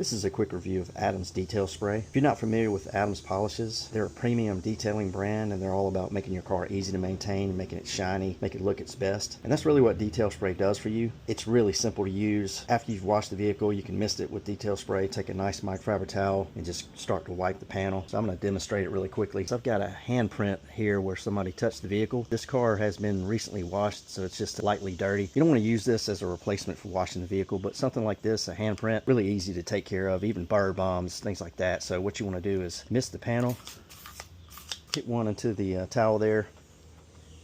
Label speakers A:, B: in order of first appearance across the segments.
A: This is a quick review of Adams Detail Spray. If you're not familiar with Adams polishes, they're a premium detailing brand and they're all about making your car easy to maintain, making it shiny, make it look its best. And that's really what Detail Spray does for you. It's really simple to use. After you've washed the vehicle, you can mist it with Detail Spray, take a nice microfiber towel and just start to wipe the panel. So I'm going to demonstrate it really quickly. So I've got a handprint here where somebody touched the vehicle. This car has been recently washed, so it's just lightly dirty. You don't want to use this as a replacement for washing the vehicle, but something like this, a handprint, really easy to take care of, even bird bombs, things like that. So what you want to do is mist the panel, hit one into the towel there,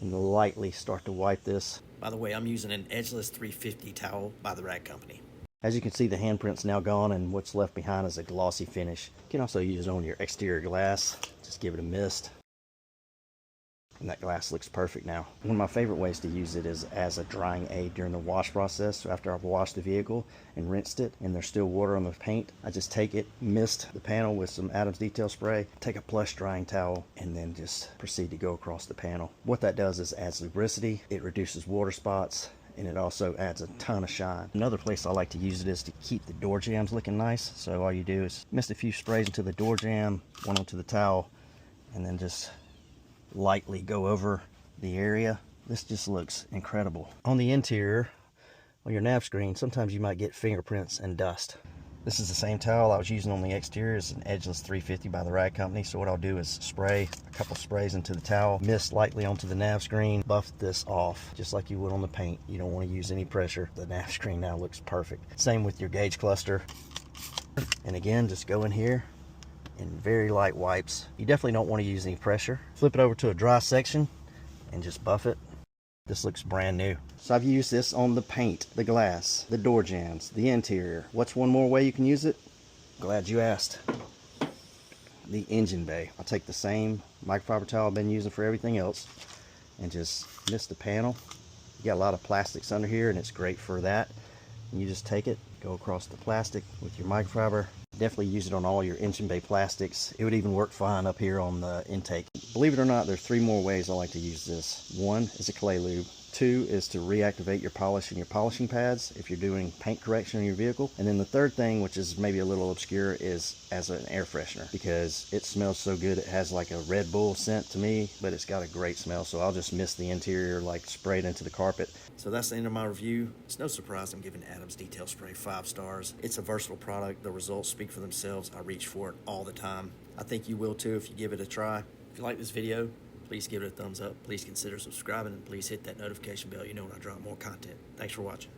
A: and lightly start to wipe this.
B: By the way, I'm using an edgeless 350 towel by the Rag Company.
A: As you can see, the handprint's now gone and what's left behind is a glossy finish. You can also use it on your exterior glass. Just give it a mist. And that glass looks perfect now. One of my favorite ways to use it is as a drying aid during the wash process. So after I've washed the vehicle and rinsed it and there's still water on the paint, I just take it, mist the panel with some Adams Detail Spray, take a plush drying towel, and then just proceed to go across the panel. What that does is adds lubricity, it reduces water spots, and it also adds a ton of shine. Another place I like to use it is to keep the door jambs looking nice. So all you do is mist a few sprays into the door jamb, one onto the towel, and then just lightly go over the area. This just looks incredible. On the interior, on your nav screen, sometimes you might get fingerprints and dust. This is the same towel I was using on the exterior. It's an edgeless 350 by the Rag Company. So what I'll do is spray a couple sprays into the towel, mist lightly onto the nav screen, buff this off just like you would on the paint. You don't want to use any pressure. The nav screen now looks perfect. Same with your gauge cluster. And again, just go in here and very light wipes. You definitely don't want to use any pressure. Flip it over to a dry section and just buff it. This looks brand new. So I've used this on the paint, the glass, the door jambs, the interior. What's one more way you can use it? Glad you asked. The engine bay. I'll take the same microfiber towel I've been using for everything else and just mist the panel. You got a lot of plastics under here and it's great for that. And you just take it, go across the plastic with your microfiber. Definitely use it on all your engine bay plastics. It would even work fine up here on the intake. Believe it or not, there's 3 more ways I like to use this. 1 is a clay lube. 2 is to reactivate your polish and your polishing pads if you're doing paint correction on your vehicle. And then the third thing, which is maybe a little obscure, is as an air freshener because it smells so good. It has like a Red Bull scent to me, but it's got a great smell. So I'll just mist the interior, like spray it into the carpet.
B: So that's the end of my review. It's no surprise I'm giving Adams Detail Spray 5 stars. It's a versatile product. The results speak for themselves. I reach for it all the time. I think you will too if you give it a try. If you like this video, please give it a thumbs up. Please consider subscribing and please hit that notification bell. You know when I drop more content. Thanks for watching.